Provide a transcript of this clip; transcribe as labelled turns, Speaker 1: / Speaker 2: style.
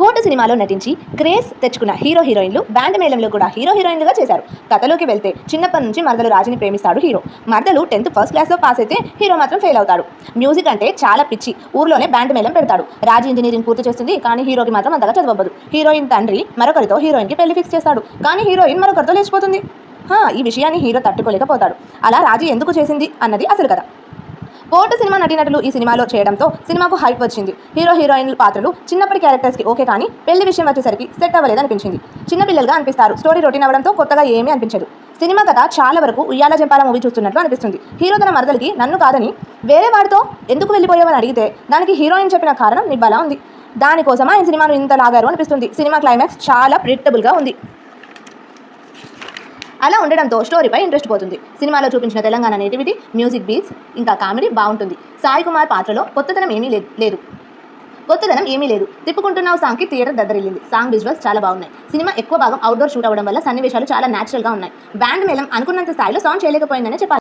Speaker 1: కోట సినిమాలో నటించి క్రేజ్ తెచ్చుకున్న హీరో హీరోయిన్లు బ్యాండ్ మేళంలో కూడా హీరో హీరోయిన్లుగా చేశారు. కథలోకి వెళ్తే చిన్నప్పటి నుంచి మరదలు రాజుని ప్రేమిస్తాడు హీరో. మరదలు 10th ఫస్ట్ క్లాస్లో పాస్ అయితే హీరో మాత్రం ఫెయిల్ అవుతాడు. మ్యూజిక్ అంటే చాలా పిచ్చి. ఊర్లోనే బ్యాండ్ మేళం పెడతాడు. రాజు ఇంజనీరింగ్ పూర్తి చేస్తుంది, కానీ హీరోకి మాత్రం అంతగా చదవబోదు. హీరోయిన్ తండ్రి మరొకరితో హీరోయిన్కి పెళ్లి ఫిక్స్ చేస్తాడు, కానీ హీరోయిన్ మరొకరితో లేచిపోతుంది. ఈ విషయాన్ని హీరో తట్టుకోలేకపోతాడు. అలా రాజు ఎందుకు చేసింది అన్నది అసలు కథ. కోట సినిమా నటీనటులు ఈ సినిమాలో చేయడంతో సినిమాకు హైప్ వచ్చింది. హీరో హీరోయిన్ల పాత్రలు చిన్నప్పటి క్యారెక్టర్స్కి ఓకే, కానీ పెళ్లి విషయం వచ్చేసరికి సెట్ అవ్వలేదనిపించింది. చిన్నపిల్లలుగా అనిపిస్తారు. స్టోరీ రొటీన్ అవ్వడంతో కొత్తగా ఏమీ అనిపించదు. సినిమా కథ చాలా వరకు ఉయ్యాల జంపాల మూవీ చూస్తున్నట్లు అనిపిస్తుంది. హీరో తన మరదలికి నన్ను కాదని వేరే వాడితో ఎందుకు వెళ్ళిపోయావని అడిగితే దానికి హీరోయిన్ చెప్పిన కారణం నిబ్బలా ఉంది. దానికోసమా ఈ సినిమాను ఇంత లాగారు అనిపిస్తుంది. సినిమా క్లైమాక్స్ చాలా ప్రిడిక్టబుల్గా ఉంది. అలా ఉండడంతో స్టోరీపై ఇంట్రెస్ట్ పోతుంది. సినిమాలో చూపించిన తెలంగాణ నేటివిటీ, మ్యూజిక్ బీట్స్ ఇంకా కామెడీ బాగుంటుంది. సాయి కుమార్ పాత్రలో కొత్తదనం ఏమీ లేదు. తిప్పుకుంటున్నావు సాంగ్కి థియేటర్ దద్దరిల్లింది. సాంగ్ విజువల్స్ చాలా బాగున్నాయి. సినిమా ఎక్కువ భాగం అవుట్డోర్ షూట్ అవ్వడం వల్ల సన్నివేశాలు చాలా న్యాచురల్గా ఉన్నాయి. బ్యాండ్ మేళం అనుకున్నంత స్థాయిలో సౌండ్ చేయలేకపోయిందనే చెప్పాలి.